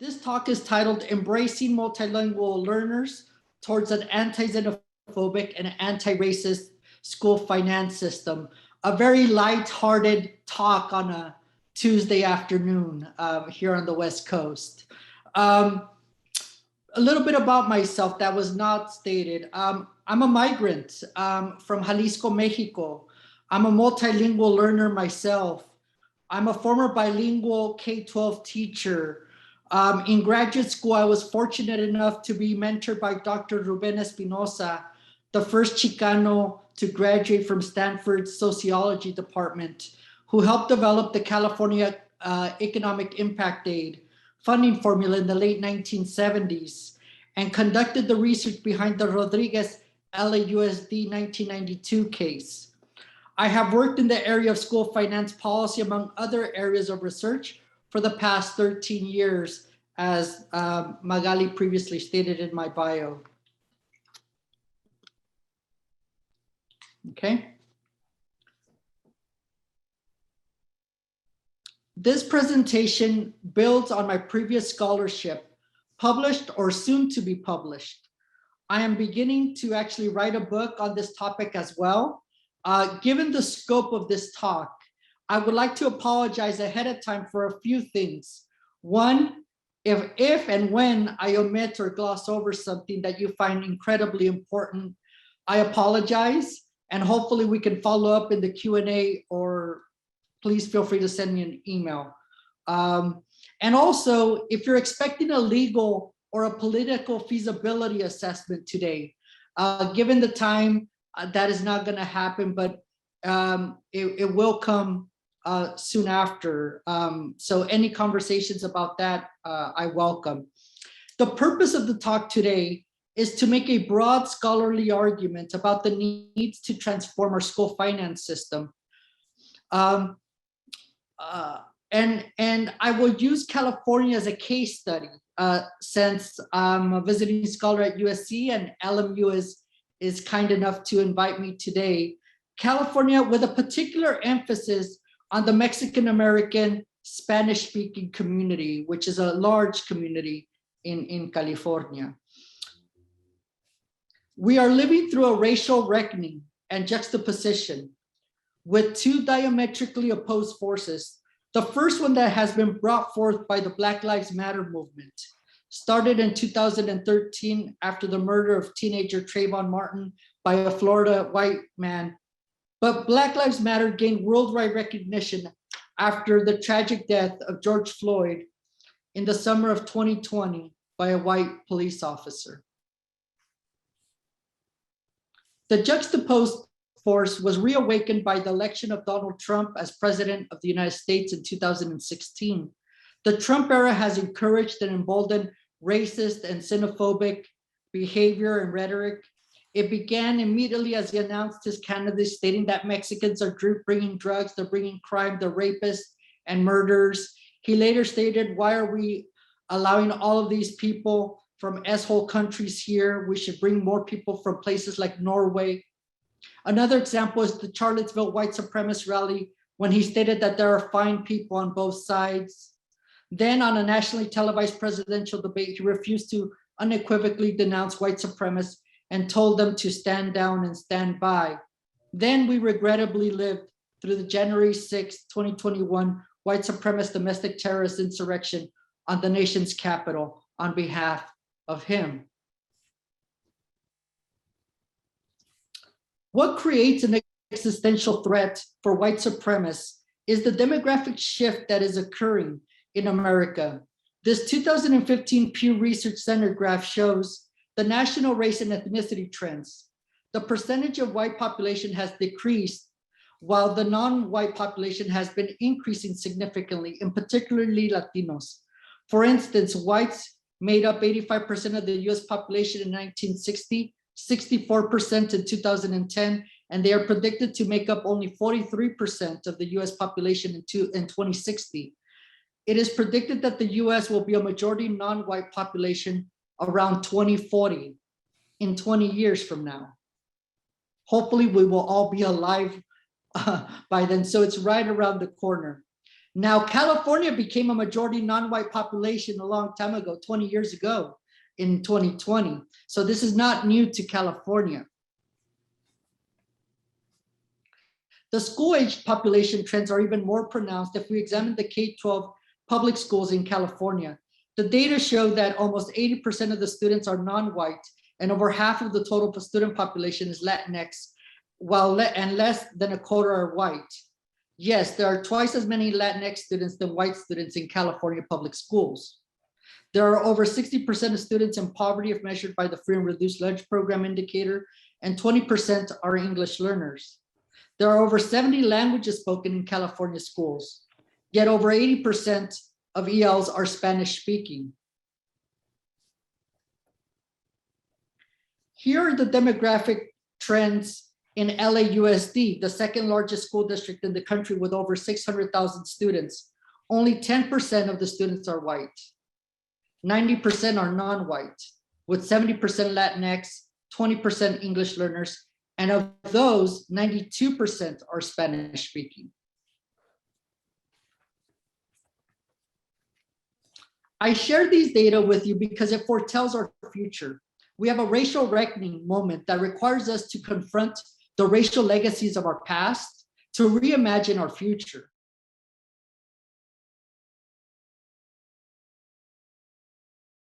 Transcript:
This talk is titled Embracing Multilingual Learners Towards an Anti-Xenophobic and Anti-Racist School Finance System. A very light-hearted talk on a Tuesday afternoon here on the West Coast. A little bit about myself that was not stated. I'm a migrant from Jalisco, Mexico. I'm a multilingual learner myself. I'm a former bilingual K-12 teacher. In graduate school, I was fortunate enough to be mentored by Dr. Ruben Espinosa, the first Chicano to graduate from Stanford's sociology department, who helped develop the California Economic Impact Aid funding formula in the late 1970s and conducted the research behind the Rodriguez LAUSD 1992 case. I have worked in the area of school finance policy, among other areas of research, for the past 13 years, as Magali previously stated in my bio. Okay. This presentation builds on my previous scholarship, published or soon to be published. I am beginning to actually write a book on this topic as well. Given the scope of this talk, I would like to apologize ahead of time for a few things. One, if and when I omit or gloss over something that you find incredibly important, I apologize, and hopefully we can follow up in the Q&A, or please feel free to send me an email. And also, if you're expecting a legal or a political feasibility assessment today, given the time, that is not going to happen, but it will come soon after. So any conversations about that, I welcome. The purpose of the talk today is to make a broad scholarly argument about the needs to transform our school finance system. And I will use California as a case study, since I'm a visiting scholar at USC and LMU is kind enough to invite me today. California, with a particular emphasis on the Mexican-American Spanish-speaking community, which is a large community in California. We are living through a racial reckoning and juxtaposition with two diametrically opposed forces. The first one that has been brought forth by the Black Lives Matter movement, started in 2013 after the murder of teenager Trayvon Martin by a Florida white man. But Black Lives Matter gained worldwide recognition after the tragic death of George Floyd in the summer of 2020 by a white police officer. The juxtaposed force was reawakened by the election of Donald Trump as president of the United States in 2016. The Trump era has encouraged and emboldened racist and xenophobic behavior and rhetoric. It began immediately as he announced his candidacy, stating that Mexicans are bringing drugs, they're bringing crime, they're rapists and murderers. He later stated, why are we allowing all of these people from S-hole countries here? We should bring more people from places like Norway. Another example is the Charlottesville white supremacist rally, when he stated that there are fine people on both sides. Then on a nationally televised presidential debate, he refused to unequivocally denounce white supremacists and told them to stand down and stand by. Then we regrettably lived through the January 6, 2021 white supremacist domestic terrorist insurrection on the nation's capital on behalf of him. What creates an existential threat for white supremacists is the demographic shift that is occurring in America. This 2015 Pew Research Center graph shows the national race and ethnicity trends. The percentage of white population has decreased while the non-white population has been increasing significantly, in particularly Latinos. For instance, whites made up 85% of the US population in 1960, 64% in 2010, and they are predicted to make up only 43% of the US population in 2060. It is predicted that the US will be a majority non-white population around 2040, in 20 years from now. Hopefully we will all be alive by then, so it's right around the corner. Now, California became a majority non-white population a long time ago, 20 years ago in 2020. So this is not new to California. The school-age population trends are even more pronounced if we examine the K-12 public schools in California. The data show that almost 80% of the students are non-white, and over half of the total student population is Latinx, and less than a quarter are white. Yes, there are twice as many Latinx students than white students in California public schools. There are over 60% of students in poverty if measured by the Free and Reduced Lunch Program indicator, and 20% are English learners. There are over 70 languages spoken in California schools, yet over 80% of ELs are Spanish speaking. Here are the demographic trends in LAUSD, the second largest school district in the country with over 600,000 students. Only 10% of the students are white. 90% are non-white, with 70% Latinx, 20% English learners, and of those, 92% are Spanish speaking. I share these data with you because it foretells our future. We have a racial reckoning moment that requires us to confront the racial legacies of our past to reimagine our future.